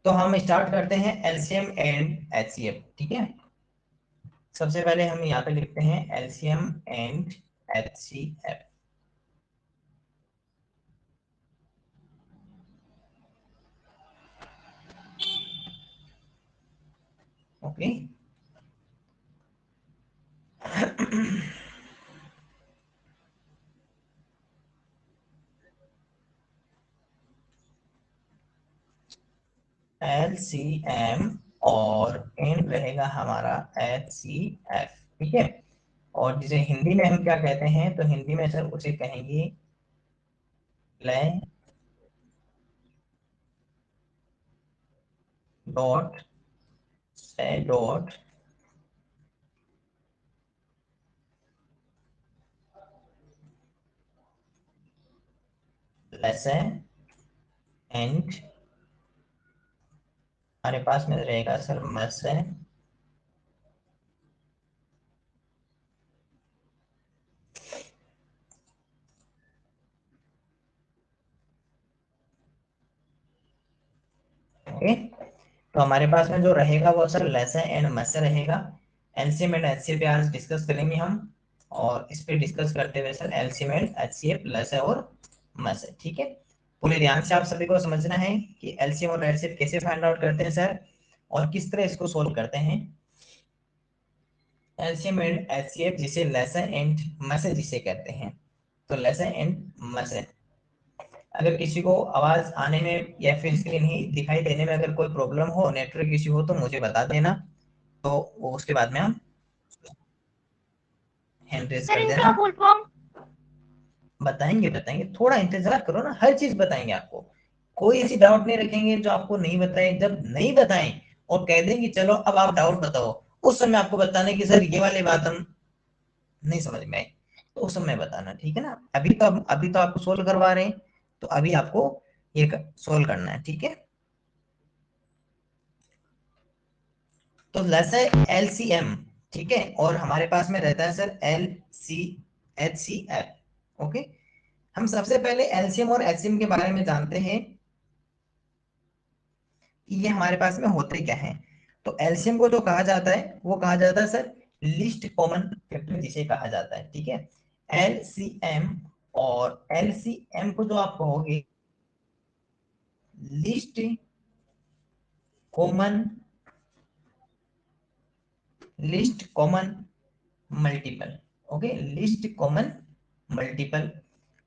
तो हम स्टार्ट करते हैं एलसीएम एंड एचसीएफ, ठीक है। सबसे पहले हम यहाँ पे लिखते हैं LCM and HCF. Okay LCM और एन रहेगा हमारा एचसीएफ, ठीक है। और जिसे हिंदी में हम क्या कहते हैं, तो हिंदी में सर उसे कहेंगे ले डॉट से डॉट लेसन एंड हमारे पास में रहेगा सर मसन ओके। तो हमारे पास में जो रहेगा वो सर लेसन एंड मसन रहेगा। एलसीएम एंड एचसीएफ पे आज डिस्कस करेंगे हम, और इस पे डिस्कस करते हुए sir LCM and HCF lesson और मसन, ठीक है। पूरे ध्यान से आप सभी को समझना है कि एलसीएम और एचसीएफ कैसे फाइंड आउट करते हैं सर, और किस तरह इसको सोल्व करते हैं। एलसीएम एंड एचसीएफ जिसे लेसन एंड मसन जिसे कहते हैं, तो लेसन एंड मसन। अगर किसी को आवाज आने में या फिर स्क्रीन ही दिखाई देने में अगर कोई प्रॉब्लम हो, नेटवर्क इश्यू हो, तो मुझे बता देना, तो वो उसके बाद में हम हैंड रेज कर देना। बताएंगे बताएंगे, थोड़ा इंतजार करो ना, हर चीज बताएंगे आपको। कोई ऐसी डाउट नहीं रखेंगे जो आपको नहीं बताए। जब नहीं बताएं और कह देंगे चलो अब आप डाउट बताओ, उस समय आपको बताने की सर ये वाली बात हम नहीं समझ में आई, तो उस समय बताना, ठीक है ना। अभी तो आपको सोल्व करवा रहे हैं, तो अभी आपको ये सोल्व करना है, ठीक है। तो लेट्स है एलसीएम, ठीक है, और हमारे पास में रहता है sir L C H C F. Okay, हम सबसे पहले एलसीएम और एचसीएम के बारे में जानते हैं कि ये हमारे पास में होते क्या है। तो एलसीएम को जो कहा जाता है वो कहा जाता है सर लीस्ट कॉमन फैक्टर जिसे कहा जाता है, ठीक है। एलसीएम और एलसीएम को जो आप कहोगे least common, list common multiple, okay, list common multiple.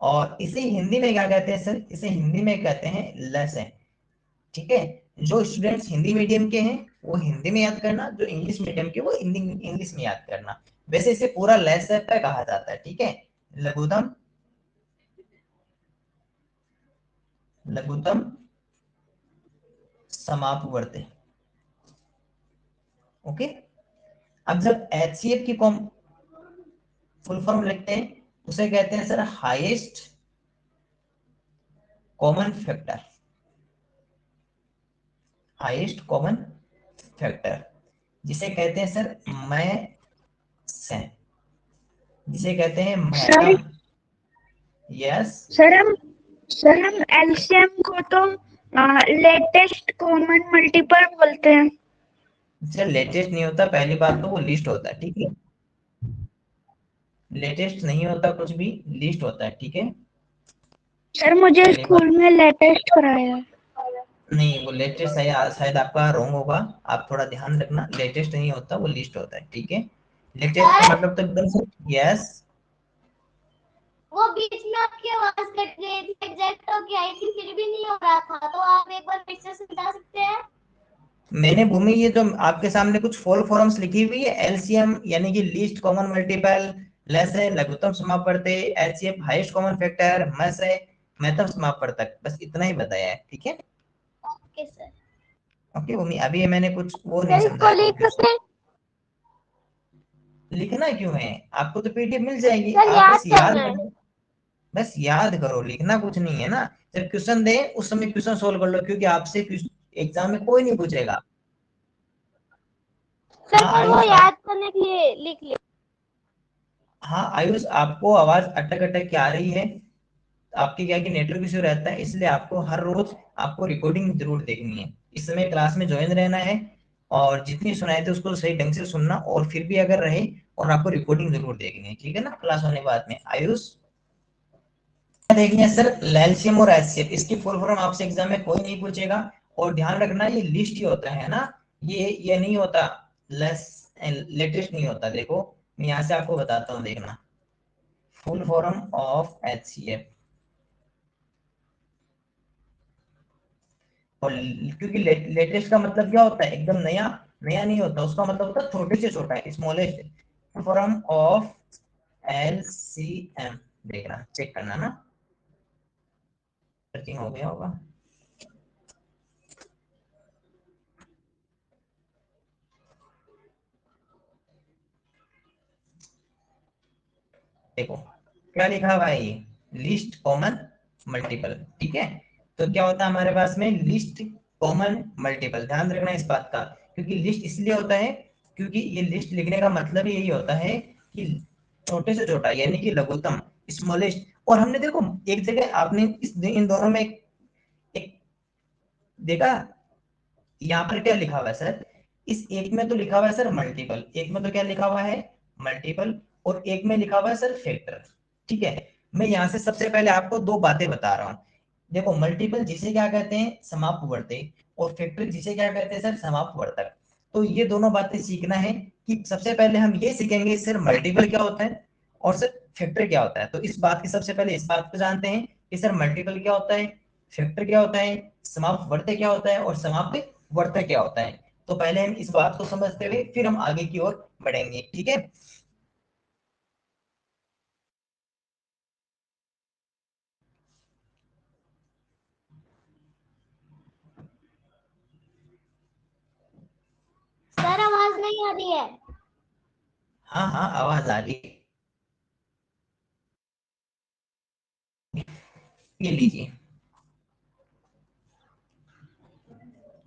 और इसे हिंदी में क्या कहते हैं सर, इसे हिंदी में कहते हैं लेसन, ठीक है। जो स्टूडेंट्स हिंदी मीडियम के हैं वो हिंदी में याद करना, जो इंग्लिश मीडियम के वो इंग्लिश में याद करना। वैसे इसे पूरा लेसन पे कहा जाता है, ठीक है। लघुत्तम, लघुत्तम समापवर्ती, ओके। अब जब एचसीएफ की फुल फॉर्म लिखते हैं उसे कहते हैं sir highest common factor, highest common factor जिसे कहते हैं सर मैं से, जिसे कहते हैं सर महत्तम। यस सर हम एलसीएम को तो लेटेस्ट कॉमन मल्टीपल बोलते हैं। सर लेटेस्ट नहीं होता, पहली बात तो वो लिस्ट होता है, ठीक है। लेटेस्ट नहीं होता कुछ भी, लिस्ट होता है, ठीक है। सर मुझे पहली बात, स्कूल में लेटेस्ट कराया है। नहीं वो लेटेस्ट शायद आपका रॉन्ग होगा, आप थोड़ा ध्यान रखना, लेटेस्ट नहीं होता, वो लिस्ट होता है, ठीक है। लेटेस्ट का मतलब तो एकदम, यस। वो बीच में आपकी आवाज कट गई थी, एग्जैक्ट हो गया थी, फिर भी नहीं हो रहा था, तो आप एक बार फिर से समझा सकते हैं। मैंने भूमि ये जो आपके सामने कुछ फॉल फॉर्म्स लिखी हुई है, एलसीएम यानी कि लीस्ट कॉमन मल्टीपल, लेस है लघुत्तम समापवर्ती, एचसीएफ हाईएस्ट कॉमन फैक्टर, मस है महत्तम समापवर्तक, बस इतना ही बताया है, ठीक है। Okay sir. ओके भूमि, अभी मैंने कुछ वो नहीं सर इसको समझाया, लिख सकते हैं? लिखना क्यों है, आपको तो पीडीएफ मिल जाएगी, सर आप याद बस याद करना है। करो। बस याद करो, लिखना कुछ नहीं है ना। जब क्वेश्चन दे उस समय क्वेश्चन सोल्व कर लो, क्योंकि आपसे एग्जाम में कोई नहीं पूछेगा। सर हाँ पर वो आयुष याद करने के लिए लिख लिया। हाँ आयुष, आपको आवाज अटक अटक के आ रही है। आपकी क्या कि नेटवर्क इश्यू रहता है, इसलिए आपको हर रोज आपको रिकॉर्डिंग जरूर देखनी है। इस समय क्लास में ज्वाइन रहना है और जितनी सुनाए थे उसको सही ढंग से सुनना, और फिर भी अगर रहे और आपको रिकॉर्डिंग जरूर देखनी है, ठीक है ना, क्लास होने बाद में। आयुष देखनी है सर एलसीएम और एचसीएफ, इसकी फुल फॉर्म आपसे एग्जाम में कोई नहीं पूछेगा, और ध्यान रखना ये लिस्ट ही होता है ना, ये नहीं होता, लेस लेटेस्ट नहीं होता। देखो मैं यहाँ से आपको बताता हूँ, देखना फुल फॉर्म ऑफ एचसीएफ, और क्योंकि लेटेस्ट का मतलब क्या होता है, एकदम नया नया नहीं होता, उसका मतलब होता है छोटे से छोटा है, smallest. Full form of LCM देखना, चेक करना ना, सर्चिंग हो गया होगा। देखो क्या लिखा है भाई, लिस्ट कॉमन मल्टीपल, ठीक है। तो क्या होता है हमारे पास में, लिस्ट कॉमन मल्टीपल, ध्यान रखना इस बात का, क्योंकि लिस्ट इसलिए होता है क्योंकि ये लिस्ट लिखने का मतलब यही होता है कि छोटे से छोटा यानी कि लघुत्तम, स्मॉलेस्ट। और हमने देखो एक जगह आपने इन दोनों में एक देखा, यहाँ पर क्या लिखा हुआ है सर, इस एक में तो लिखा हुआ है सर मल्टीपल, एक में तो क्या लिखा हुआ है मल्टीपल, और एक में लिखा हुआ है सर फैक्टर, ठीक है। मैं यहाँ से सबसे पहले आपको दो बातें बता रहा हूँ। देखो मल्टीपल जिसे क्या कहते हैं, समापवर्ती, और फैक्टर जिसे क्या कहते हैं सर, समापवर्तक। तो ये दोनों बातें सीखना है कि सबसे पहले हम ये सीखेंगे सर मल्टीपल क्या होता है और सर फैक्टर क्या होता है। तो इस बात की सबसे पहले इस बात को जानते हैं कि सर मल्टीपल क्या होता है, फैक्टर क्या होता है, समापवर्तक क्या होता है और समाप्त वर्तक क्या होता है। तो पहले हम इस बात को समझते हुए फिर हम आगे की ओर बढ़ेंगे, ठीक है। सर आवाज नहीं आ रही है। हाँ हाँ आवाज आ रही है, ये लीजिए।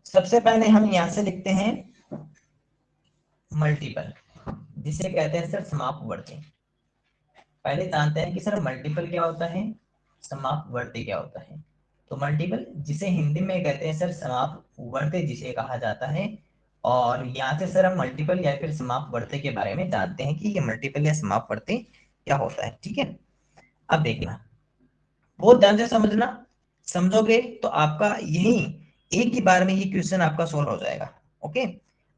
सबसे पहले हम यहां से लिखते हैं मल्टीपल, जिसे कहते हैं सर समापवर्ती। पहले जानते हैं कि सर मल्टीपल क्या होता है, समापवर्ती क्या होता है। तो मल्टीपल जिसे हिंदी में कहते हैं सर समापवर्ती जिसे कहा जाता है, और यहाँ से सर हम मल्टीपल या फिर समापवर्ती के बारे में जानते हैं कि ये मल्टीपल या समापवर्ती क्या होता है, ठीक है। अब देखना, बहुत ध्यान से समझना, समझोगे तो आपका यही एक ही बार में ये क्वेश्चन आपका सोल्व हो जाएगा, ओके।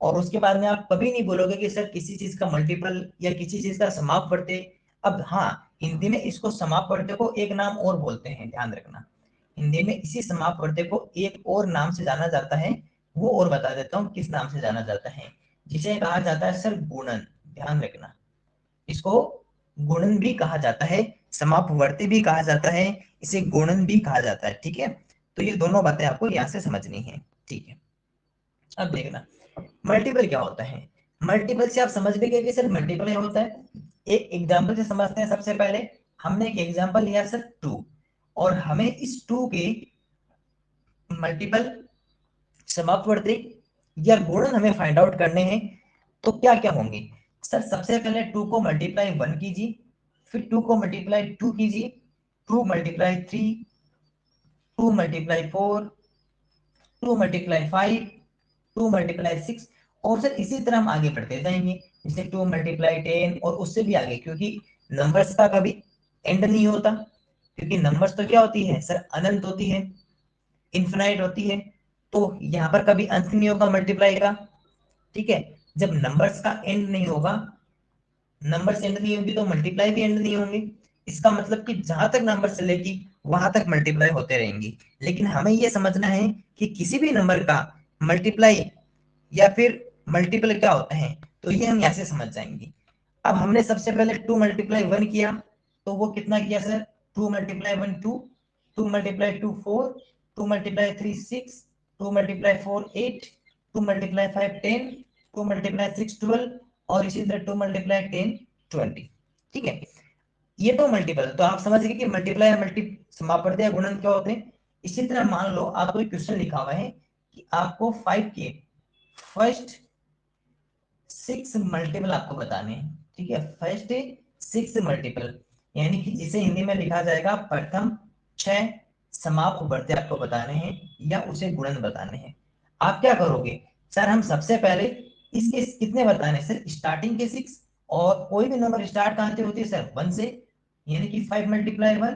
और उसके बाद में आप कभी नहीं बोलोगे कि सर किसी चीज का मल्टीपल या किसी चीज का समापवर्ती। अब हाँ, हिंदी में इसको समापवर्ती को एक नाम और बोलते हैं, ध्यान रखना। हिंदी में इसी समापवर्ती को एक और नाम से जाना जाता है, वो और बता देता हूँ किस नाम से जाना जाता है, जिसे कहा जाता है सर गुणन, ध्यान रखना। इसको गुणन भी कहा जाता है, समापवर्ती भी कहा जाता है, इसे गुणन भी कहा जाता है, ठीक है। तो ये दोनों बातें आपको यहाँ से समझनी है, ठीक है। अब देखना मल्टीपल क्या होता है। मल्टीपल से आप समझ भी गए कि सर मल्टीपल क्या होता है। एक एग्जांपल से समझते हैं। सबसे पहले हमने एक एग्जांपल लिया सर 2, और हमें इस 2 के मल्टीपल, समापवर्ती या गुणन हमें फाइंड आउट करने हैं। तो क्या क्या होंगे सर, सबसे पहले 2 को मल्टीप्लाई 1 कीजिए, फिर 2 को मल्टीप्लाई 2 कीजिए, 2 मल्टीप्लाई 3, 2 मल्टीप्लाई 4, 2 मल्टीप्लाई 5, 2 मल्टीप्लाई 6, और सर इसी तरह हम आगे बढ़ते जाएंगे, जैसे 2 मल्टीप्लाई 10 और उससे भी आगे, क्योंकि नंबर्स का कभी एंड नहीं होता, क्योंकि नंबर्स तो क्या होती है सर, अनंत होती है, इन्फिनाइट होती है। तो यहाँ पर कभी अंत नहीं होगा मल्टीप्लाई का, ठीक है। जब नंबर्स का एंड नहीं होगा, नंबर एंड नहीं होंगी तो मल्टीप्लाई भी एंड नहीं होंगे। इसका मतलब कि जहां तक नंबर चलेगी वहां तक मल्टीप्लाई होते रहेंगी। लेकिन हमें यह समझना है कि किसी भी नंबर का मल्टीप्लाई या फिर मल्टीपल क्या होता है, तो ये हम यहाँ से समझ जाएंगे। अब हमने सबसे पहले 2 मल्टीप्लाई 1 किया, तो वो कितना किया sir, 2 multiply 1 2, 2 multiply 2 4, 2 multiply 3 6, 2 multiply 4 8, 2 multiply 5 10, 2 multiply 6 12, और इसी तरह 2 मल्टीप्लाई 10 20, ठीक है। ये तो मल्टीपल, तो आप समझ गए कि मल्टीप्लाई या मल्टी समापवर्ती या गुणन क्या होते हैं। इसी तरह मान लो आपको एक क्वेश्चन लिखा हुआ है कि आपको 5 के फर्स्ट 6 मल्टीपल आपको बताने हैं, ठीक है। फर्स्ट 6 मल्टीपल, यानी कि जिसे हिंदी में लिखा जाएगा प्रथम 6 समापवर्ती आपको बताने हैं या उसे गुणन बताने हैं। आप क्या करोगे सर, हम सबसे पहले इसके कितने बताने सर, स्टार्टिंग के 6, और कोई भी नंबर स्टार्ट कहां से होती है सर 1 से, यानी कि 5 multiply 1,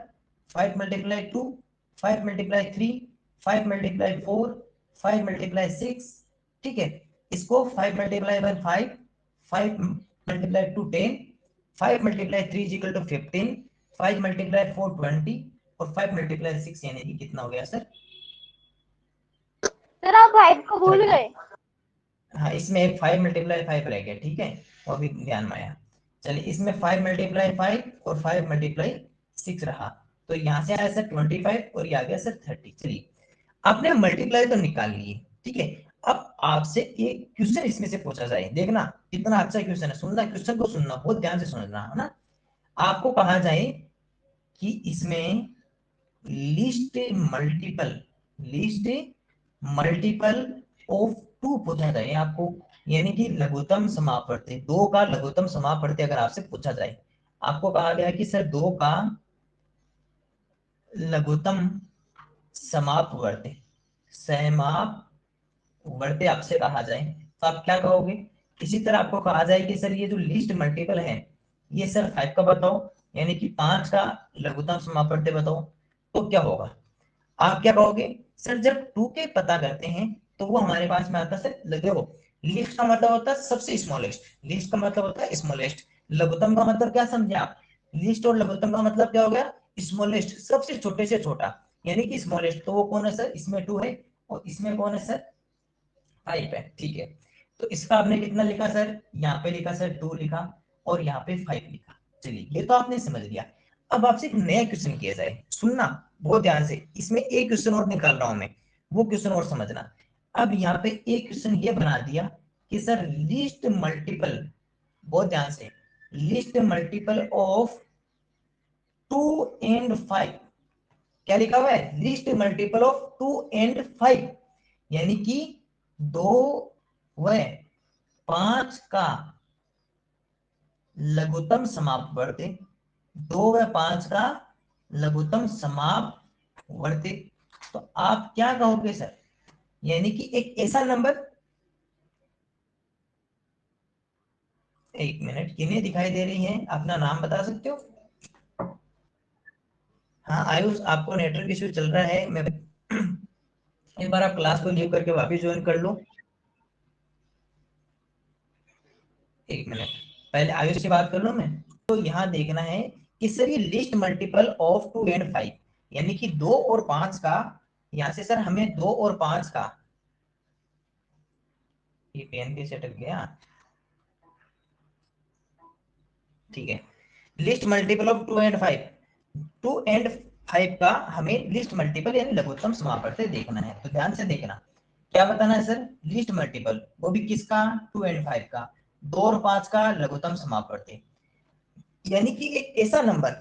5 multiply 2, 5 multiply 3, 5 multiply 4, 5 multiply 6, ठीक है। इसको 5 multiply 1 5, 5 multiply 2 10, 5 multiply 3 is equal to 15, 5 multiply 4 20, और 5 मल्टीप्लाई 6 यानी कि कितना हो गया सर, सर आप 5 को भूल 30। गए। हाँ, इसमें एक 5 मल्टीप्लाई 5 रह गया, ठीक है, वो भी ध्यान में आया। चलिए, इसमें 5 मल्टीप्लाई 5 और 5 मल्टीप्लाई 6 रहा, तो यहाँ से आया सर 25 और ये आ गया सर 30। चलिए, आपने मल्टीप्लाई तो निकाल लिए, ठीक है। अब आपसे एक क्वेश्चन इसमें से पूछा जाए, देखना कितना अच्छा क्वेश्चन है, सुनना क्वेश्चन को, सुनना बहुत ध्यान से सुनना है ना। आपको कहा जाए कि इसमें लिस्ट मल्टीपल ऑफ 2 पूछा जाए आपको, यानी कि लघुत्तम समापवर्ती, 2 का लघुत्तम समापवर्ती अगर आपसे पूछा जाए, आपको कहा गया कि सर 2 का लघुत्तम समापवर्ती आपसे कहा जाए, तो आप क्या कहोगे। इसी तरह आपको कहा जाए कि सर ये जो लिस्ट मल्टीपल है, ये सर 5 का बताओ, यानी कि 5 का लघुत्तम समापवर्ती बताओ, तो क्या होगा, आप क्या कहोगे सर, जब 2 के पता करते हैं तो वो हमारे पास में आता है सर, देखो लिस्ट का मतलब होता है सबसे स्मॉलेस्ट, लिस्ट का मतलब होता है स्मॉलेस्ट, लघुत्तम का मतलब क्या समझे आप, लिस्ट और लघुत्तम का मतलब क्या हो गया, स्मॉलेस्ट सबसे छोटे से छोटा, यानी कि स्मॉलेस्ट, तो वो कौन है सर, इसमें 2 है, और इसमें कौन है सर 5 है, ठीक है। तो इसका आपने कितना लिखा सर, यहाँ पे लिखा सर 2 लिखा, और यहाँ पे 5 लिखा। चलिए, ये तो आपने समझ लिया। अब आपसे एक नया क्वेश्चन किया जाए, सुनना बहुत ध्यान से, इसमें एक क्वेश्चन और निकाल रहा हूं मैं, वो क्वेश्चन और समझना। अब यहाँ पे एक क्वेश्चन ये बना दिया कि सर लिस्ट मल्टीपल, बहुत ध्यान से, लिस्ट मल्टीपल ऑफ 2 एंड 5, क्या लिखा हुआ है, लिस्ट मल्टीपल ऑफ 2 एंड 5, यानी कि 2 व 5 का लघुत्तम समापवर्ती, 2 व 5 का लघुत्तम समापवर्ती, तो आप क्या कहोगे सर, यानी कि एक ऐसा नंबर, एक मिनट, किन्हें दिखाई दे रही है, अपना नाम बता सकते हो। हाँ आयुष, आपको नेटवर्क इश्यू चल रहा है, मैं एक बार आप क्लास को लीव करके वापस ज्वाइन कर लो, एक मिनट, पहले आयुष से बात कर लो मैं। तो यहाँ देखना है कि सर ये लिस्ट मल्टीपल ऑफ 2 एंड 5, यानी कि 2 और 5 का, यहाँ से सर हमें 2 और 5 का, ये पेन कैसे अटक गया, ठीक है, list multiple of 2 and 5, 2 and 5 का हमें लिस्ट मल्टीपल यानी लघुत्तम समापवर्ती देखना है, तो ध्यान से देखना, क्या बताना है सर, लिस्ट मल्टीपल, वो भी किसका, 2 एंड 5 का, 2 और 5 का लघुत्तम समापवर्ती, यानी कि एक ऐसा नंबर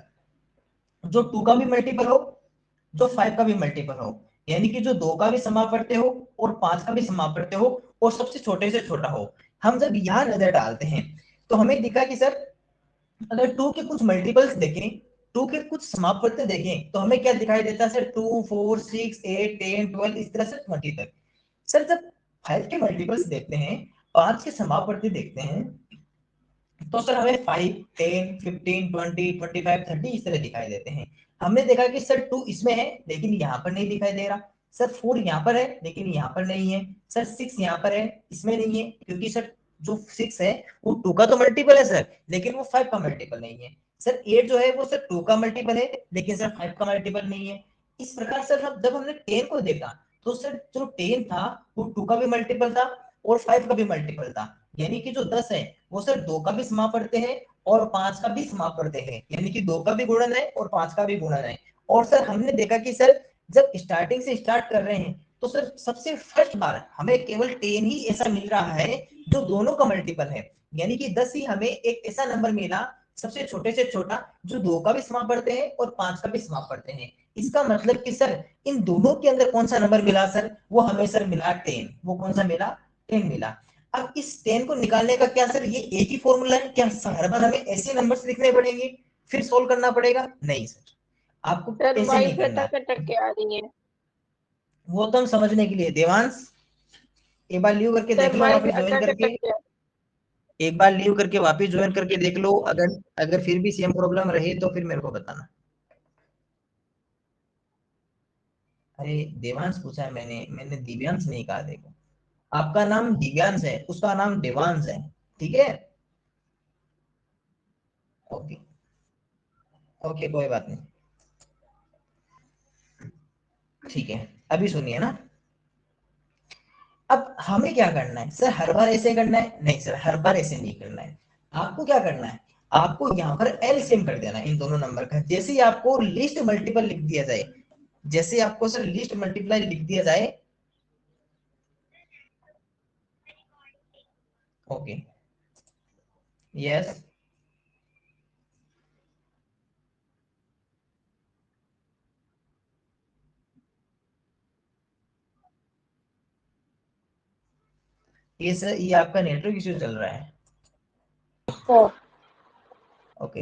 जो 2 का भी मल्टीपल हो, जो 5 का भी मल्टीपल हो, यानी कि जो 2 का भी समापवर्ती हो और 5 का भी समापवर्ती हो, और सबसे छोटे से छोटा हो। हम जब यहाँ नजर डालते हैं तो हमें दिखा कि सर अगर 2 के कुछ मल्टीपल्स देखें, 2 के कुछ समापवर्ती देखें, तो हमें क्या दिखाई देता है सर, 2 4 6 8 10 12, इस तरह से 20 तक। सर जब 5 के मल्टीपल्स देखते हैं, 5 के समापवर्ती देखते हैं, तो सर हमें 5 10 15 20 25 30 इस तरह दिखाई देते हैं। हमने देखा कि सर 2 इसमें है लेकिन यहाँ पर नहीं दिखाई दे रहा, सर 4 यहाँ पर है लेकिन यहाँ पर नहीं है, सर 6 यहाँ पर है, इसमें नहीं है, क्योंकि सर जो 6 है वो 2 का तो मल्टीपल है सर, लेकिन वो 5 का मल्टीपल नहीं है। सर 8 जो है वो सर 2 का मल्टीपल है लेकिन सर 5 का मल्टीपल नहीं है। इस प्रकार सर जब हमने 10 को देखा, तो सर जो 10 था वो 2 का भी मल्टीपल था और 5 का भी मल्टीपल था, यानी कि जो 10 है वो सर 2 का भी समापवर्ती है और 5 का भी समापवर्ती है, यानी कि 2 का भी गुणन है और 5 का भी गुणन है। और सर हमने देखा कि सर जब स्टार्टिंग से स्टार्ट कर रहे हैं, तो सर सबसे फर्स्ट बार हमें केवल 10 ही ऐसा मिल रहा है जो दोनों का मल्टीपल है, यानी कि 10 ही हमें एक ऐसा नंबर मिला सबसे छोटे से छोटा जो 2 का भी समापवर्ती है और 5 का भी समापवर्ती है। इसका मतलब कि सर इन दोनों के अंदर कौन सा नंबर मिला सर, वो हमें सर मिला 10, वो कौन सा मिला, 10 मिला। अब इस 10 को निकालने का क्या सर ये एक ही फॉर्मूला है क्या, हर बार हमें ऐसे नंबर्स लिखने पड़ेंगे फिर सोल्व करना पड़ेगा, नहीं सर, आपको सर ऐसे नहीं वाइस करना, अटक अटक के आ रही है। वो तो हम समझने के लिए, देवांश एक बार लीव करके देख सर लो, वॉइस वापस ज्वाइन अटक करके, अटक गया। एक बार लीव करके वापस ज्वाइन करके देख लो, अगर अगर फिर भी सेम प्रॉब्लम रही तो फिर मेरे को बताना। अरे देवांश पूछा है मैंने, मैंने दिव्यांश नहीं कहा। देखो आपका नाम दिव्यांश है, उसका नाम देवांश है, ठीक है। ओके ओके कोई बात नहीं, ठीक है। अभी सुनिए ना, अब हमें क्या करना है सर, हर बार ऐसे करना है? नहीं सर, हर बार ऐसे नहीं करना है। आपको क्या करना है, आपको यहाँ पर एलसीएम कर देना है इन दोनों नंबर का। जैसे ही आपको लिस्ट मल्टीपल लिख दिया जाए, जैसे आपको सर लिस्ट मल्टीप्लाई लिख दिया जाए, ओके यस, ये सर ये आपका नेटवर्क इश्यू चल रहा है। ओके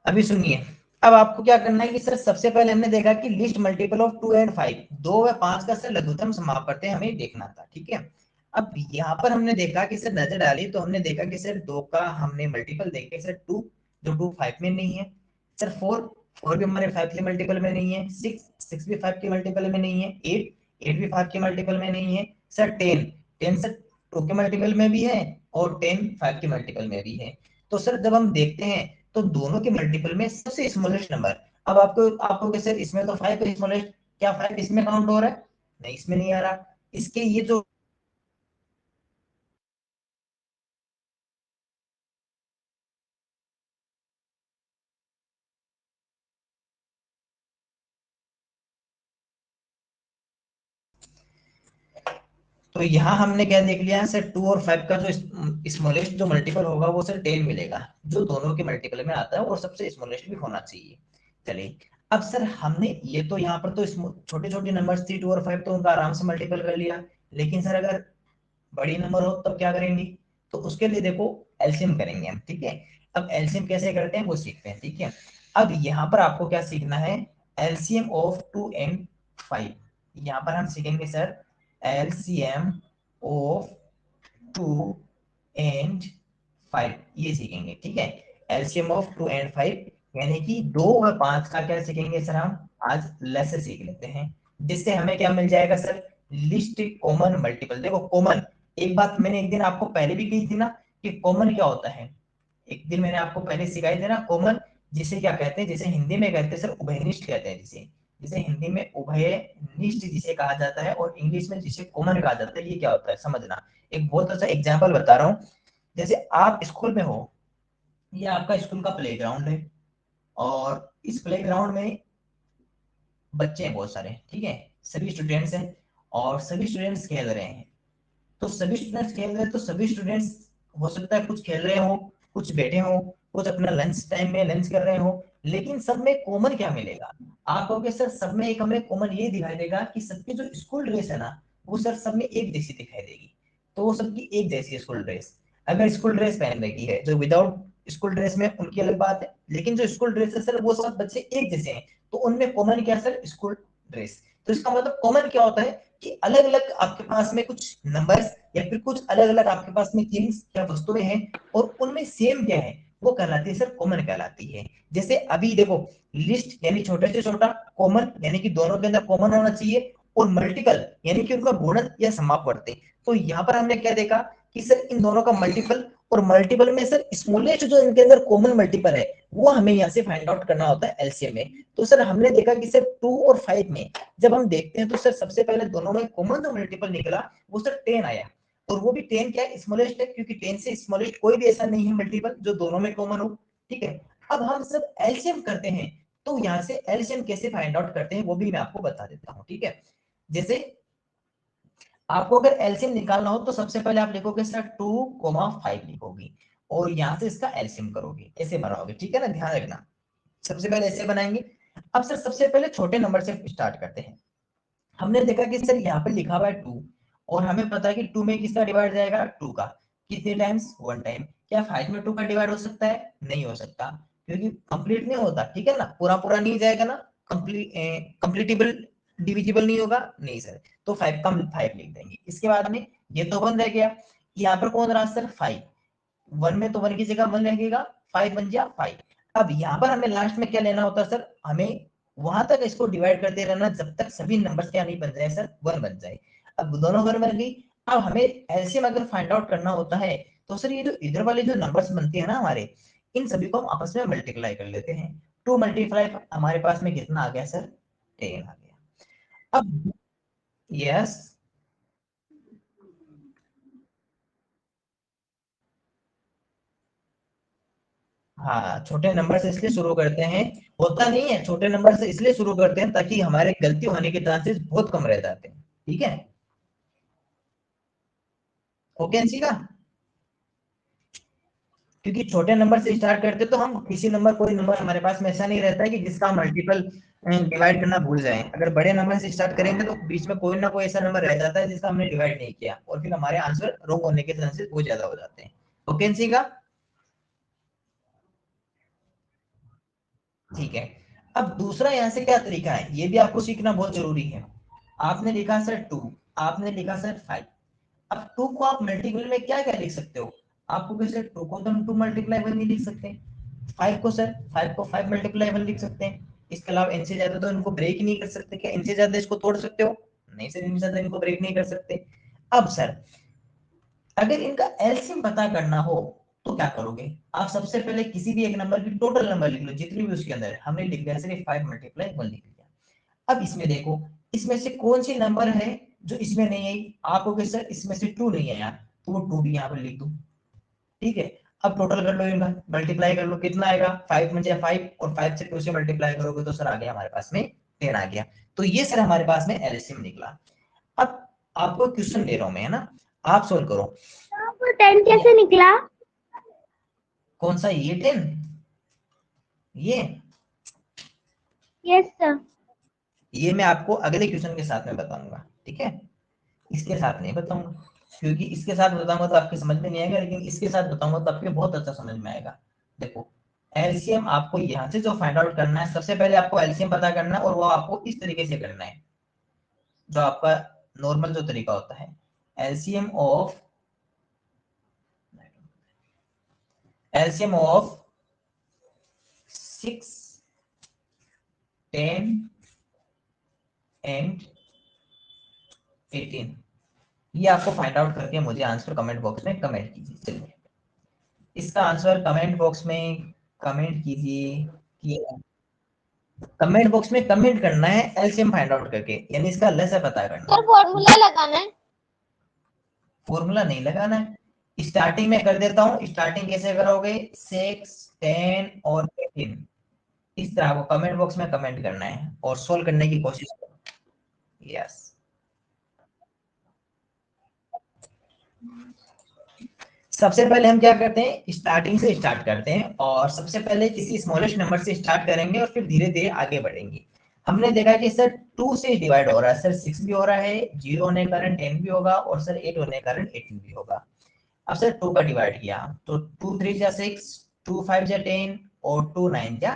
अभी सुनिए, अब आपको क्या करना है कि सर सबसे पहले हमने देखा कि लिस्ट मल्टीपल ऑफ 2 एंड 5, 2 व 5 का सर लघुत्तम समापवर्ती हमें देखना था, ठीक है। अब यहाँ पर हमने देखा कि सर नजर डाली तो हमने देखा कि सर 2 का हमने मल्टीपल देखे सर 2, जो 2 5 में नहीं है। सर 4, 4 भी हमारे 5 के मल्टीपल में नहीं है। 6, 6 भी 5 के मल्टीपल में नहीं है। 8, 8 भी 5 के मल्टीपल में नहीं है। सर 10, 10 सर 2 के मल्टीपल में भी है और 10 5 के मल्टीपल में भी है। तो सर जब हम देखते हैं तो दोनों के मल्टीपल में सबसे स्मॉलेस्ट नंबर, अब आपको आपको कैसे, इसमें तो 5 है स्मॉलेस्ट, क्या 5 इसमें काउंट हो रहा है? नहीं इसमें नहीं आ रहा। इसके ये जो तो यहाँ हमने क्या देख लिया सर, 2 और 5 का जो स्मॉलेस्ट जो मल्टीपल होगा वो सर 10 मिलेगा, जो दोनों के मल्टीपल में आता है और सबसे स्मॉलेस्ट भी होना चाहिए। चलिए अब सर हमने ये तो यहाँ पर तो छोटे छोटे नंबर 3, 2 और 5 तो उनका आराम से मल्टीपल कर लिया, लेकिन सर अगर बड़ी नंबर हो तब क्या करेंगे? तो उसके लिए देखो एलसीएम करेंगे हम, ठीक है। अब एलसीएम कैसे करते हैं वो सीखते हैं, ठीक है। अब यहाँ पर आपको क्या सीखना है, एलसीएम ऑफ 2 एंड 5। यहाँ पर हम सीखेंगे सर एलसीएम ऑफ 2 एंड 5, ये सीखेंगे, ठीक है। एलसीएम ऑफ 2 एंड 5 यानी कि 2 और 5 का क्या सीखेंगे सर हम आज लेसे सीख लेते हैं, जिससे हमें क्या मिल जाएगा सर, लिस्ट कॉमन मल्टीपल। देखो कॉमन, एक बात मैंने एक दिन आपको पहले भी कही थी ना कि कॉमन क्या होता है, एक दिन मैंने आपको पहले सिखाई थी ना कॉमन, जिसे क्या कहते हैं, जिसे हिंदी में कहते हैं सर उभयनिष्ठ कहते हैं, जिसे जिसे हिंदी में उभयनिष्ठ जिसे कहा जाता है और इंग्लिश में जिसे कॉमन कहा जाता है। ये क्या होता है समझना, एक बहुत अच्छा एग्जाम्पल बता रहा हूँ। जैसे आप स्कूल में हो, ये आपका स्कूल का प्लेग्राउंड है और इस प्लेग्राउंड में बच्चे हैं बहुत सारे, ठीक है, सभी स्टूडेंट्स हैं और सभी स्टूडेंट्स खेल रहे हैं। तो सभी स्टूडेंट्स खेल रहे हैं, तो सभी स्टूडेंट्स हो सकता है कुछ खेल रहे हो, कुछ बैठे हो, कुछ अपना लंच टाइम में लंच कर रहे हो, लेकिन सब में कॉमन क्या मिलेगा? आप कहोगे सर सब में एक हमें कॉमन ये दिखाई देगा कि सबकी जो स्कूल ड्रेस है ना वो सर सब में एक जैसी दिखाई देगी। तो वो सबकी एक जैसी स्कूल ड्रेस, अगर स्कूल ड्रेस पहन रखी है, जो विदाउट स्कूल ड्रेस में उनकी अलग बात है, लेकिन जो स्कूल ड्रेस है सर वो सब बच्चे एक जैसे हैं, तो उनमें कॉमन क्या सर, स्कूल ड्रेस। तो इसका मतलब कॉमन क्या होता है कि अलग अलग आपके पास में कुछ नंबर्स या फिर कुछ अलग अलग आपके पास में थिंग्स या वस्तुएं हैं और उनमें सेम क्या है वो कहलाती है सर कॉमन कहलाती है। जैसे अभी देखो लिस्ट यानी छोटे से छोटा, कॉमन यानी कि दोनों के अंदर कॉमन होना चाहिए, और मल्टीपल यानी कि उनका गुणन या समापवर्ती। तो यहाँ पर हमने क्या देखा कि सर इन दोनों का मल्टीपल, और मल्टीपल में सर स्मॉलेस्ट जो इनके अंदर कॉमन मल्टीपल है वो हमें यहाँ से फाइंड आउट करना होता है एलसीएम में। तो सर हमने देखा कि सर 2 और 5 में जब हम देखते हैं तो सर सबसे पहले दोनों में कॉमन जो मल्टीपल निकला वो सर 10 आया, और वो भी 10 क्या है, स्मॉलेस्ट है, क्योंकि 10 से स्मॉलेस्ट कोई भी ऐसा नहीं है मल्टीपल जो दोनों में कॉमन हो, ठीक है। अब हम सब एलसीएम करते हैं, तो यहाँ से एलसीएम कैसे फाइंड आउट करते हैं वो भी मैं आपको बता देता हूँ, ठीक है। जैसे आपको अगर एलसीएम निकालना हो तो सबसे पहले आप लिखोगे सर 2,5 लिखोगे और यहाँ से इसका एलसीएम करोगे, ऐसे बनाओगे, ठीक है ना, ध्यान रखना। सबसे पहले ऐसे बनाएंगे। अब सर सबसे पहले छोटे नंबर से स्टार्ट करते हैं। हमने देखा कि सर यहाँ पे लिखा हुआ है 2 और हमें पता है कि 2 में किसका डिवाइड जाएगा, 2 का, कितने टाइम्स, 1 टाइम। क्या 5 में 2 का डिवाइड हो सकता है? नहीं हो सकता, क्योंकि कंप्लीट नहीं होता, ठीक है ना, पूरा पूरा नहीं जाएगा ना, कंप्लीटेबल डिविजिबल नहीं होगा, नहीं सर, तो 5 का 5 लिख देंगे। इसके बाद में ये तो 1 रह गया, यहाँ पर कौन रहा सर 5, 1 में तो 1 की जगह 1 रहेगा, 5 बन गया 5। अब यहाँ पर हमें लास्ट में क्या लेना होता है सर, हमें वहां तक इसको डिवाइड करते रहना जब तक सभी नंबर क्या नहीं बन जाए सर, 1 बन जाए। अब दोनों 1 बन गई। अब हमें एलसीएम अगर फाइंड आउट करना होता है तो सर ये जो इधर वाले जो नंबर्स बनते हैं ना हमारे, इन सभी को हम आपस में मल्टीप्लाई कर लेते हैं। 2 मल्टीप्लाई हमारे पास में कितना आ गया सर, 10 आ गया। अब यस, हाँ छोटे नंबर से इसलिए शुरू करते हैं, होता नहीं है, छोटे नंबर से इसलिए शुरू करते हैं ताकि हमारे गलती होने के चांसेस बहुत कम रह जाते हैं। ठीक है, ओके अंशी का, क्योंकि छोटे नंबर से स्टार्ट करते तो हम किसी नंबर, कोई नंबर हमारे पास में ऐसा नहीं रहता है कि जिसका हम मल्टीपल डिवाइड करना भूल जाएं। अगर बड़े नंबर से स्टार्ट करेंगे तो बीच में कोई ना कोई ऐसा नंबर रह जाता है जिसका हमने डिवाइड नहीं किया, और फिर हमारे आंसर रॉन्ग होने के चांसेस बहुत ज्यादा हो जाते हैं। ओके अंशी का, ठीक है। अब दूसरा यहाँ से क्या तरीका है, ये भी आपको सीखना बहुत जरूरी है। आपने लिखा सर 2, आपने लिखा सर 5। अब 2 को आप मल्टीपल में क्या क्या लिख सकते हो, आपको कैसे 2 को तो हम 2 मल्टीप्लाई 1 नहीं लिख सकते, 5 को सर 5 को 5 मल्टीप्लाई 1 लिख सकते हैं। इसके अलावा इनसे ज्यादा तो इनको ब्रेक नहीं कर सकते, क्या इनसे ज्यादा इसको तोड़ सकते हो, नहीं सर, इनसे ज्यादा इनको ब्रेक नहीं कर सकते। अब सर अगर इनका एलसीएम पता करना हो तो क्या करोगे, आप सबसे पहले किसी भी एक नंबर की टोटल नंबर लिख लो जितनी भी उसके अंदर, हमने लिख दिया सिर्फ 5 मल्टीप्लाई 1 लिख दिया। अब इसमें देखो, इसमें से कौन सी नंबर है जो इसमें नहीं आई, आपको कि सर इसमें से 2 नहीं आया, तो वो 2 भी यहाँ पर लिख दो। ठीक है, अब टोटल कर लो इनका, मल्टीप्लाई कर लो, कितना आएगा 5 में 5, और 5 से 2 से मल्टीप्लाई करोगे तो सर आ गया हमारे पास में 10 आ गया। तो ये सर हमारे पास में एलसीएम निकला। अब आपको क्वेश्चन दे रहा हूं मैं, है ना, आप सोल्व करो। आपको 10 कैसे निकला? कौन सा, ये 10, ये यस सर। ये मैं आपको अगले क्वेश्चन के साथ में बताऊंगा, ठीक है, इसके साथ नहीं बताऊंगा, क्योंकि इसके साथ बताऊंगा तो आपके समझ में नहीं आएगा, लेकिन इसके साथ बताऊंगा तो आपके बहुत अच्छा समझ में आएगा। देखो, एलसीएम आपको यहाँ से जो फाइंड आउट करना है, सबसे पहले आपको एलसीएम पता करना है, और वो आपको इस तरीके से करना है, जो आपका नॉर्मल जो तरीका होता है, LCM of LCM of 6, 10 and 18, ये आपको फाइंड आउट करके मुझे आंसर कमेंट बॉक्स में कमेंट कीजिए। चलिए, इसका आंसर कमेंट बॉक्स में कमेंट कीजिए कि कमेंट बॉक्स में कमेंट करना है एलसीएम फाइंड आउट करके, यानी इसका लसा पता करना सर है। फॉर्मूला लगाना है। फॉर्मूला नहीं लगाना है, स्टार्टिंग में कर देता हूँ। स्टार्टिंग कैसे करोगे, 6, 10 और 18, इस तरह को कमेंट बॉक्स में कमेंट करना है और सोल्व करने की कोशिश करो। यस, सबसे पहले हम क्या करते हैं, स्टार्टिंग से स्टार्ट करते हैं, और सबसे पहले किसी स्मॉलेस्ट नंबर से स्टार्ट करेंगे और फिर धीरे धीरे आगे बढ़ेंगे। हमने देखा कि सर 2 से डिवाइड हो रहा है, सर 6 भी हो रहा है, 0 होने के कारण 10 भी होगा, और सर 8 होने के कारण 18 भी होगा। अब सर 2 का डिवाइड किया तो 2 3 जा 6, 2 5 जा 10, और 2 9 जा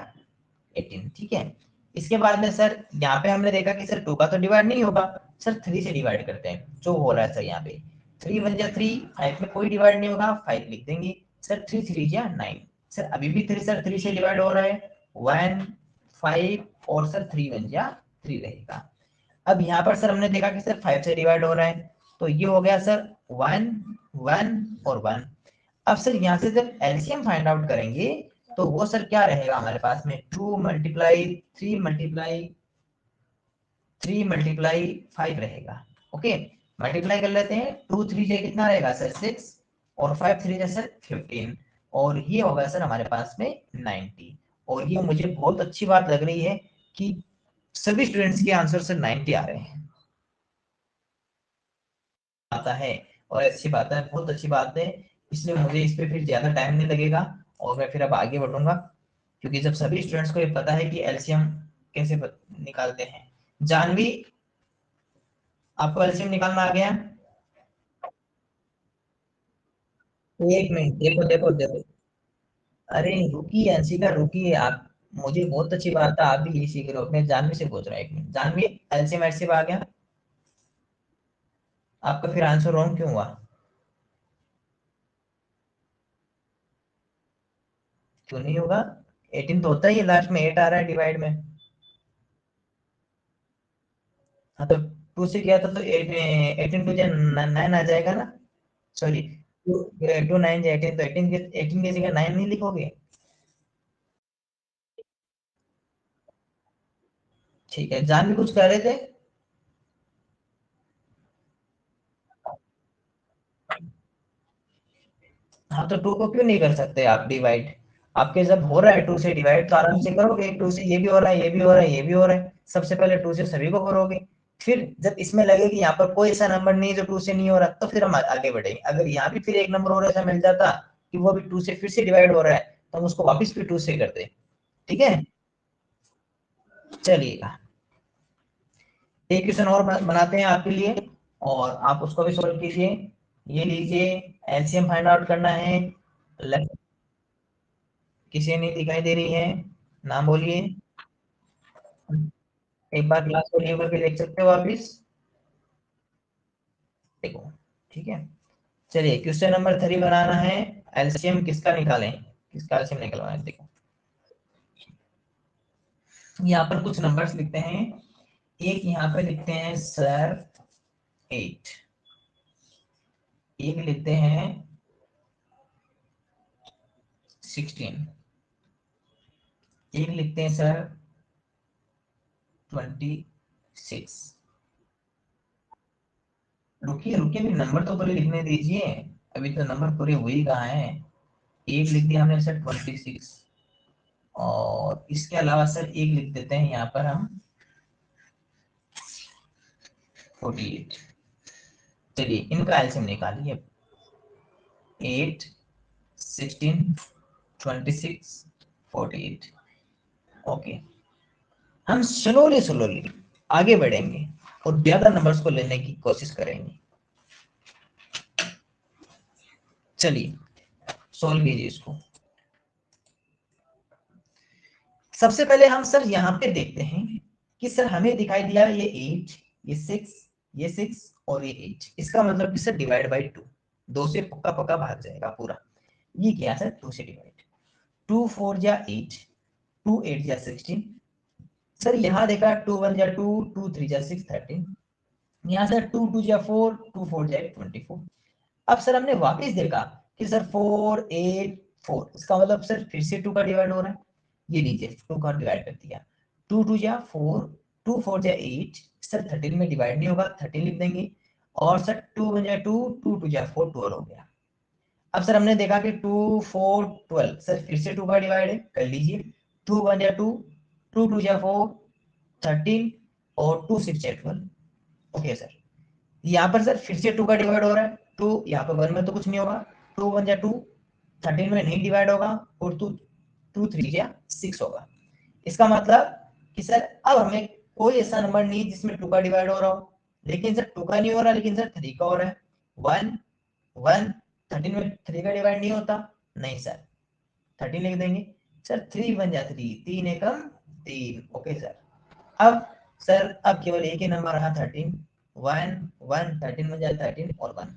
18, ठीक है। इसके बाद में सर यहाँ पे हमने देखा कि सर 2 का तो डिवाइड नहीं होगा, सर 3 से डिवाइड करते हैं, जो हो रहा है सर यहाँ पे 3 1 जा 3, 5 में कोई डिवाइड नहीं होगा, 5 लिख देंगे। सर 3 3 जा 9, सर अभी भी 3 सर 3 से डिवाइड हो रहा है, 1 5, और सर 3 1 जा 3 रहेगा। अब यहाँ पर सर हमने देखा कि सर 5 से डिवाइड हो रहा है, तो ये हो गया सर 1 1 और 1। अब सर यहाँ से जब एलसीएम फाइंड आउट करेंगे तो वो सर क्या रहेगा हमारे पास में, 2 मल्टीप्लाई 3 मल्टीप्लाई 3 मल्टीप्लाई 5 रहेगा। ओके, मल्टीप्लाई कर लेते हैं, 2 3 से कितना रहेगा सर 6, और 5 3 से सर 15, और ये होगा सर हमारे पास में 90। और ये मुझे बहुत अच्छी बात लग रही है कि सभी स्टूडेंट्स के आंसर सर 90 आ रहे हैं, आता है, और अच्छी बात है, बहुत अच्छी बात है। इसलिए मुझे इस पे फिर ज्यादा टाइम नहीं लगेगा, और मैं फिर अब आगे बढ़ूंगा, क्योंकि जब सभी स्टूडेंट्स को ये पता है कि एलसीएम कैसे निकालते हैं। जानवी, आपको एलसीएम निकालना आ गया? एक मिनट, देखो देखो देखो, अरे रुकिए अंशिका रुकिए, आप मुझे बहुत अच्छी बात है, आप भी यही सीख रहे हो। मैं जानवी से पूछ रहा हूँ, एक मिनट। जानवी, एलसीएम एचसीएफ आ गया आपका, फिर आंसर रॉन्ग क्यों हुआ? क्यों नहीं होगा? 18 तो होता ही है, लास्ट में 8 आ रहा है डिवाइड में। हाँ तो 2 से किया था तो 18 टू 9 आ जाएगा ना। सॉरी, 2 9 18, तो 18 की जगह 9 नहीं लिखोगे? ठीक है, जान भी कुछ कह रहे थे? हाँ तो 2 को क्यों नहीं कर सकते आप डिवाइड? आपके जब हो रहा है 2 से डिवाइड तो आराम से करोगे। 2 से ये भी हो रहा है, ये भी हो रहा है, ये भी हो रहा है, सबसे पहले 2 से सभी को करोगे। फिर जब इसमें लगे कि यहाँ पर कोई ऐसा नंबर नहीं है जो 2 से नहीं हो रहा, तो फिर हम आगे बढ़ेंगे। अगर यहाँ भी फिर एक नंबर और ऐसा मिल जाता कि वो भी 2 से फिर से डिवाइड हो रहा है, तो हम उसको वापस फिर 2 से करते। ठीक है, चलिएगा एक क्वेश्चन और बनाते हैं आपके लिए, और आप उसको भी सोल्व कीजिए। ये लीजिए, एलसीएम फाइंड आउट करना है। किसी नहीं दिखाई दे रही है? नाम बोलिए। एक बार क्लास को लीव करके देख सकते हो वापिस, देखो। ठीक है, चलिए क्वेश्चन नंबर 3 बनाना है। एलसीएम किसका निकालें, किसका एलसीएम निकलवाना है? देखो यहाँ पर कुछ नंबर्स लिखते हैं। एक यहाँ पे लिखते हैं सर 8, एक लिखते हैं 16, एक लिखते हैं सर 26। रुकिए रुकिए, भी नंबर तो पूरे लिखने दीजिए, अभी तो नंबर पूरे हुए ही कहाँ है। एक लिख दिया हमने सर 26, और इसके अलावा सर एक लिख देते हैं यहाँ पर हम 48। चलिए इनका एलसीएम निकालिए। 8, 16, 26, 48। ओके, हम स्लोली स्लोली आगे बढ़ेंगे और ज्यादा नंबर्स को लेने की कोशिश करेंगे। चलिए सॉल्व कीजिए इसको। सबसे पहले हम सर यहाँ पे देखते हैं कि सर हमें दिखाई दिया ये 8, ये 6, ये 6 और ये 8। इसका मतलब कि सर डिवाइड बाई 2, 2 से पक्का पक्का भाग जाएगा पूरा। ये क्या सर 2 से डिवाइड, 2 4 जा 8, 2 8 जा 16। सर यहाँ देखा 2 1 जा 2, 2 3 जा 6 13। यहाँ सर 2 2 जा 4, 2 4 जा 24। अब सर हमने वापस देखा कि सर 4 8 4, इसका मतलब सर फिर से 2 का डिवाइड हो रहा है। ये लीजिए 2 का डिवाइड कर दिया, 2 2 जा 4, 2 4 जा 8। सर 13 में डिवाइड नहीं होगा, 13 लिख देंगे। और सर 2 1 जा 2, 2 2 जा 4, 12 हो गया। अब सर हमने देखा कि 2 4 12, सर फिर से 2 का डिवाइड है, कर लीजिए। 2 1 जा 2, 2 2 जा 4, 13, और 2 6 जा 12। ओके सर, यहाँ पर सर फिर से 2 का डिवाइड हो रहा है, 2 यहाँ पर 1 में तो कुछ नहीं होगा, 2 1 जा 2, 13 में नहीं डिवाइड होगा, और 2 2 3 जा 6 होगा। इसका मतलब कि सर अब हमें कोई ऐसा नंबर नहीं है जिसमें 2 का डिवाइड हो रहा हो। लेकिन सर 2 का नहीं हो रहा, लेकिन सर 3 का हो रहा है। 1 1, 13 में 3 का डिवाइड नहीं होता, नहीं सर 13 लिख देंगे। सर 3 1 जा 3, 3 एकम 3। ओके सर, अब सर अब केवल एक ही नंबर रहा 13, 1 1, 13 में जाए 13 और 1।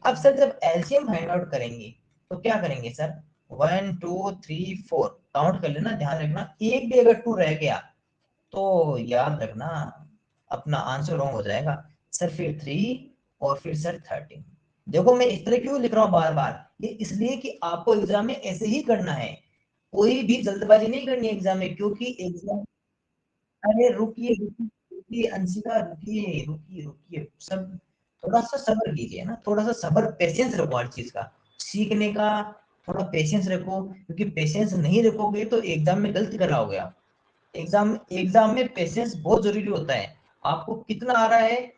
अब सर जब एलसीएम फाइंड आउट करेंगे तो क्या करेंगे सर, 1 2 3 4 काउंट कर लेना, ध्यान रखना एक भी अगर 2 रह गया तो याद रखना अपना आंसर रॉन्ग हो जाएगा। सर फिर 3, और फिर सर 13। देखो मैं इस तरह क्यों लिख रहा हूँ बार बार, ये इसलिए कि आपको एग्जाम में ऐसे ही करना है, कोई भी जल्दबाजी नहीं करनी है एग्जाम में, क्योंकि एग्जाम। अरे रुकिए रुकिए रुकिए अंशिका, रुकिए रुकिए रुकिए, सब थोड़ा सा सब्र कीजिए ना, थोड़ा सा सब्र पेशेंस रखो हर चीज का, सीखने का थोड़ा पेशेंस रखो, क्योंकि पेशेंस नहीं रखोगे तो एग्जाम में गलती कराओगे आप। एग्जाम एग्जाम में पेशेंस बहुत जरूरी होता है। आपको कितना आ रहा है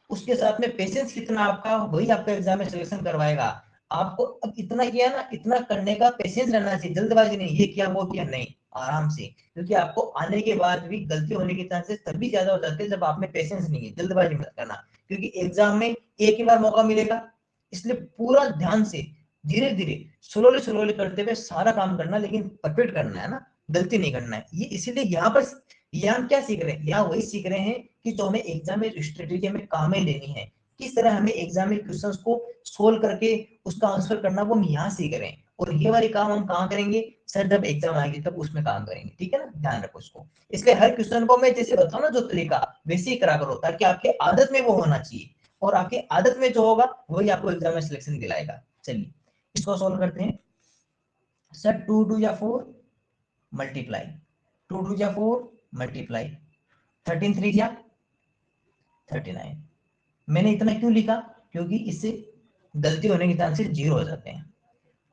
उसके साथ में पेशेंस कितना आपका, वही आपका एग्जाम में सिलेक्शन करवाएगा। आपको अब इतना किया ना, इतना करने का पेशेंस रहना चाहिए, जल्दबाजी नहीं ये किया वो किया नहीं, आराम से। क्योंकि आपको आने के बाद भी गलती होने के चांसेस तभी ज्यादा हो जाते हैं जब आप में पेशेंस नहीं है। जल्दबाजी मत करना, क्योंकि एग्जाम में एक ही बार मौका मिलेगा, इसलिए पूरा ध्यान से धीरे धीरे स्लोली स्लोली करते हुए सारा काम करना, लेकिन परफेक्ट करना है ना। गलती नहीं करना है। ये इसीलिए यहाँ पर यहाँ हम क्या सीख रहे हैं, यहाँ वही सीख रहे हैं कि जो हमें एग्जाम में स्ट्रेटेजी हमें काम में लेनी है, किस तरह हमें एग्जाम में क्वेश्चंस को सोल्व करके उसका आंसर करना, वो हम यहाँ सीख रहे हैं। और ये वाले काम हम कहाँ करेंगे सर, जब एग्जाम आएगी तब उसमें काम करेंगे, ठीक है ना, ध्यान रखो इसको। इसलिए हर क्वेश्चन को मैं जैसे बताऊँ ना जो तरीका, वैसे ही करा करो, ताकि आपके आदत में वो होना चाहिए, और आपके आदत में जो होगा वही आपको एग्जाम में सिलेक्शन दिलाएगा। चलिए इसको सोल्व करते हैं। सर 2 2 या 4 मल्टीप्लाई, 2 2 या 4 मल्टीप्लाई, 13 3 या 39। मैंने इतना क्यों लिखा, क्योंकि इससे गलती होने के चांसेस 0 हो जाते हैं।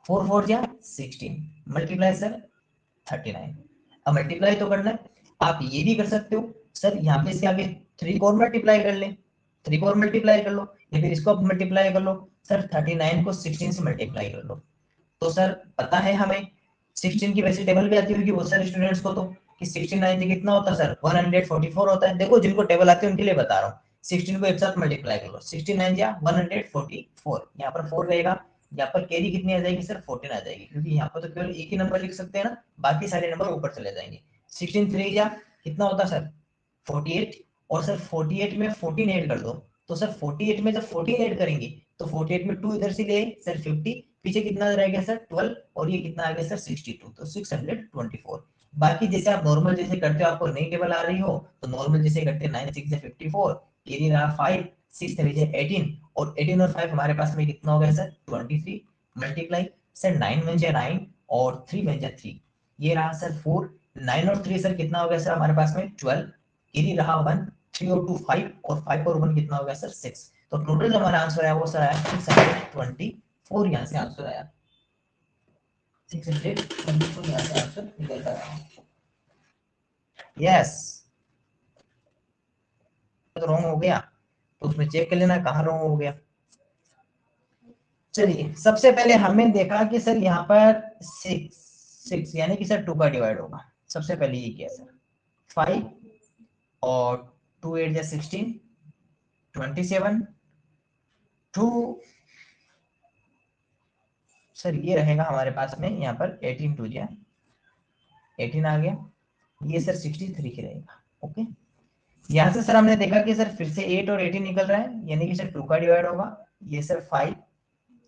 4 4 या 16 मल्टीप्लाई सर 39। अब मल्टीप्लाई तो करना है, आप ये भी कर सकते हो सर, यहाँ पे से आगे 3 को और मल्टीप्लाई कर ले, 3 को और मल्टीप्लाई कर लो, या फिर इसको मल्टीप्लाई कर लो सर, 39 को 16 से मल्टीप्लाई कर लो। तो सर पता है हमें 16 की वैसे टेबल भी आती होगी बहुत सारे स्टूडेंट्स को, तो कि 16 9 कितना होता है सर, 144 होता है। देखो जिनको टेबल आती है उनके लिए बता रहा हूँ, 16 को एक साथ मल्टीप्लाई कर लो, 16 9 या 144, यहाँ पर 4 रहेगा, यहाँ पर कैरी कितनी आ जाएगी सर, 14 आ जाएगी, क्योंकि यहाँ पर तो केवल एक ही नंबर लिख सकते हैं ना, बाकी सारे नंबर ऊपर चले जाएंगे। 16 3 या कितना होता सर 48, और सर 48 में 14 ऐड कर दो, तो सर 48 में जब 14 ऐड करेंगे तो 48 में 2 इधर से ले सर 50, पीछे कितना रह गया सर 12, और ये कितना आ गया सर 62, तो 624। बाकी जैसे आप नॉर्मल जैसे करते हो, आपको नई टेबल आ रही हो तो नॉर्मल जैसे करते हैं, 9 6 54, ये रहा 5 6 3 18, और 18 और 5 हमारे पास में कितना हो गया सर 23, मल्टीप्लाई सर 9 1 9 और 3 1 3, ये रहा सर 4, 9 और 3 सर कितना हो गया सर हमारे पास में 12, ये रहा 1, 3 और 2 5, और 5 और 1 कितना हो गया सर 6। तो टोटल जो हमारा आंसर आया वो सर आया 624, यहाँ से आंसर आया 624, यहाँ से आंसर निकल कर आया। यस, तो रॉन्ग हो गया तो उसमें चेक कर लेना कहाँ रॉन्ग हो गया। चलिए सबसे पहले हमने देखा कि सर यहाँ पर 6 यानी कि सर 2 का डिवाइड होगा, सबसे पहले ये किया सर 5 और 2 8 या 16 27 2 सर ये रहेगा हमारे पास में यहाँ पर 18 2 या 18 आ गया, ये सर 63 ही रहेगा। ओके, यहाँ से सर हमने देखा कि सर फिर से 8 और 18 निकल रहा है, यानी कि सर 2 का डिवाइड होगा, ये सर 5,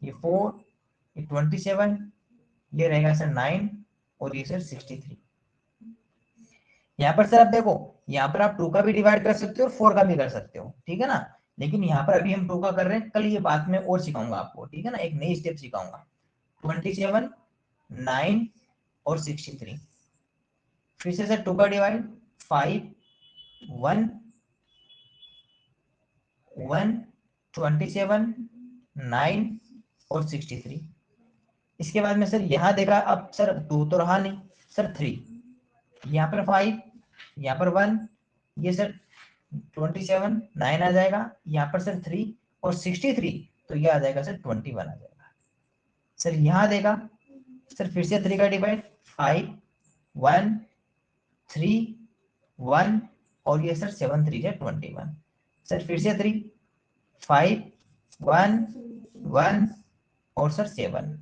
ये 4, ये 27, ये रहेगा सर 9, और ये सर 63। यहाँ पर सर आप देखो, यहाँ पर आप 2 का भी डिवाइड कर सकते हो और 4 का भी कर सकते हो, ठीक है ना, लेकिन यहाँ पर अभी हम 2 का कर रहे हैं, कल ये बात में और सिखाऊंगा आपको, ठीक है ना, एक नई स्टेप सिखाऊंगा। 27 9 और 63, फिर से सर 2 का डिवाइड 5 1 1 27 9 और 63। इसके बाद में सर यहाँ देखा, अब सर 2 तो रहा नहीं सर 3, यहाँ पर 5, यहाँ पर 1, ये सर 27 9 आ जाएगा, यहाँ पर सर 3 और 63, तो ये आ जाएगा सर 21 आ जाएगा। सर यहाँ देखा सर फिर से 3 का डिवाइड 5 1 3 1, और ये सर 7 3 है 21, सर फिर से 3 5 1 1 और सर 7।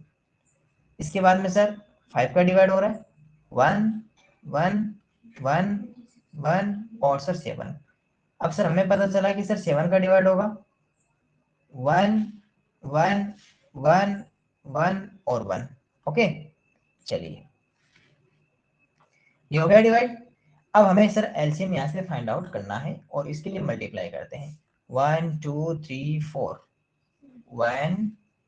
इसके बाद में सर 5 का डिवाइड हो रहा है 1 1 1 1 और सर 7। अब सर हमें पता चला कि सर 7 का डिवाइड होगा 1 1 1 1 और 1। ओके, चलिए ये हो गया डिवाइड। अब हमें सर एलसीएम यहाँ से फाइंड आउट करना है, और इसके लिए मल्टीप्लाई करते हैं 1 2 3 4 1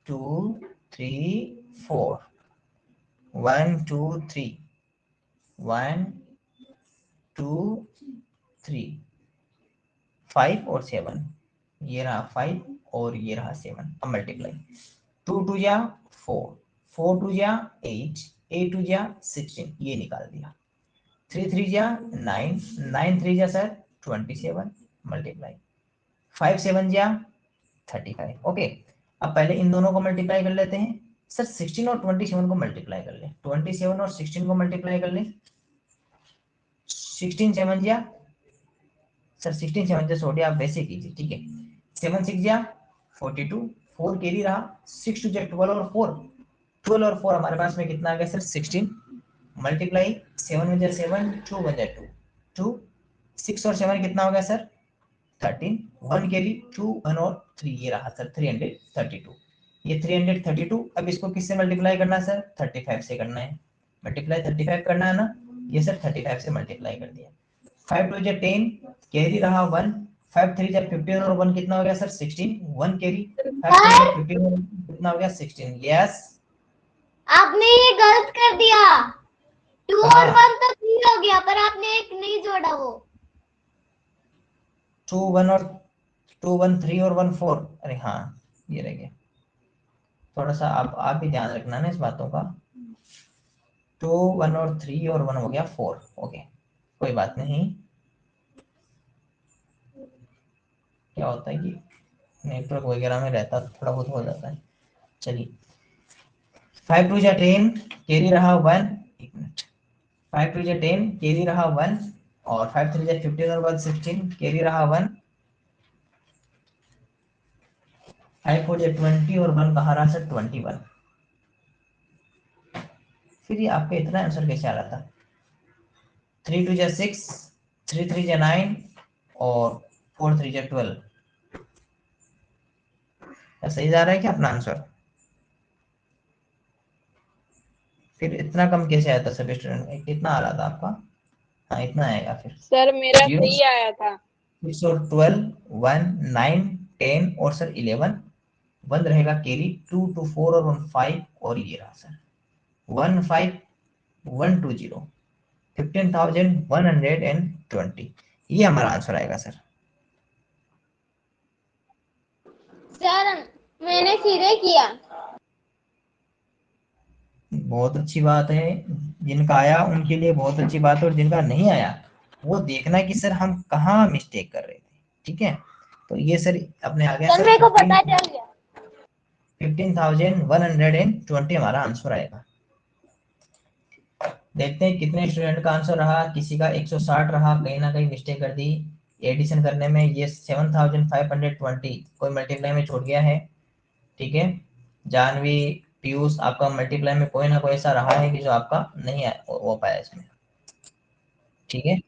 2 3 4 1 2 3 1 2 3 5 और 7, ये रहा 5 और ये रहा 7। अब मल्टीप्लाई 2 2 या 4 4 2 या 8 8 2 या 16, ये निकाल दिया। 3 3 या 9 9 3 या सर 27, मल्टीप्लाई 5 7 या 35। ओके, अब पहले इन दोनों को मल्टीप्लाई कर लेते हैं सर, 16 और 27 को मल्टीप्लाई कर ले, 27 और 16 को मल्टीप्लाई कर ले, 16 7 या सर 16 7 से छोड़िए, आप वैसे कीजिए, ठीक है, 7 6 या 42, 4 कैरी रहा, 6 2 12 और 4 12 और 4 हमारे पास में कितना आ गया सर 16, मल्टीप्लाई 7 में 7, 2 में 2, 2 6 और 7 कितना हो गया सर 13, 1 कैरी 2 1 और 3, ये रहा सर 332, ये 332। अब इसको किससे मल्टीप्लाई करना है सर 35 से करना है, मल्टीप्लाई 35 करना है ना, ये सर 35 से मल्टीप्लाई कर दिया। 5 2 जा 10, कैरी रहा 1, 5 3 जा 15 और 1 कितना हो गया सर 16, 1 कैरी, 5 3 जा 15 और कितना हो गया 16। यस आपने ये गलत कर दिया, 2 और 1 तो 3 हो गया, पर आपने एक नहीं जोड़ा वो। 2 1 और 2 1 3 और 1 4, अरे हाँ ये रह गया, थोड़ा सा आप भी ध्यान रखना ना इस बातों का। 2 1 और 3 और 1 हो गया 4, ओके कोई बात नहीं। क्या होता है कि नेटवर्क वगैरह में रहता तो थोड़ा बहुत हो जाता है। चलिए 5 2 जा 10, कैरी रहा 1, 5 2 जा 10, कैरी रहा 1 और 5 3 जा 15 और 1 16, कैरी रहा 1, 5 4 जा 20 और 1 कहाँ रहा सर 21। फिर ये आपका इतना आंसर कैसे आ रहा था, 3 2 जा 6, 3 3 जा 9 और 4 3 जा 12, सही जा रहा है क्या अपना आंसर? फिर इतना कम कैसे आया था सभी स्टूडेंट, कितना आ रहा था आपका? हाँ इतना आएगा फिर सर मेरा सही आया था। 6 और 12 1 9 10 और सर 11, 1 रहेगा कैरी, 2 2 4 और 1 5 और ये रहा सर 1 5 1 2 0, 15,120, ये हमारा आंसर आएगा सर। सर मैंने सीधे किया। बहुत अच्छी बात है, जिनका आया उनके लिए बहुत अच्छी बात है, और जिनका नहीं आया वो देखना कि सर हम कहाँ मिस्टेक कर रहे थे। ठीक है, तो ये सर अपने आ गया सर मेरे को पता चल गया। 15,120 हमारा आंसर आएगा। देखते हैं कितने स्टूडेंट का आंसर रहा, किसी का 160 रहा, कहीं ना कहीं मिस्टेक कर दी एडिशन करने में। ये 7,520 कोई मल्टीप्लाई में छूट गया है। ठीक है, जानवी पीयूष आपका मल्टीप्लाई में कोई ना कोई ऐसा रहा है कि जो आपका नहीं हो पाया इसमें। ठीक है।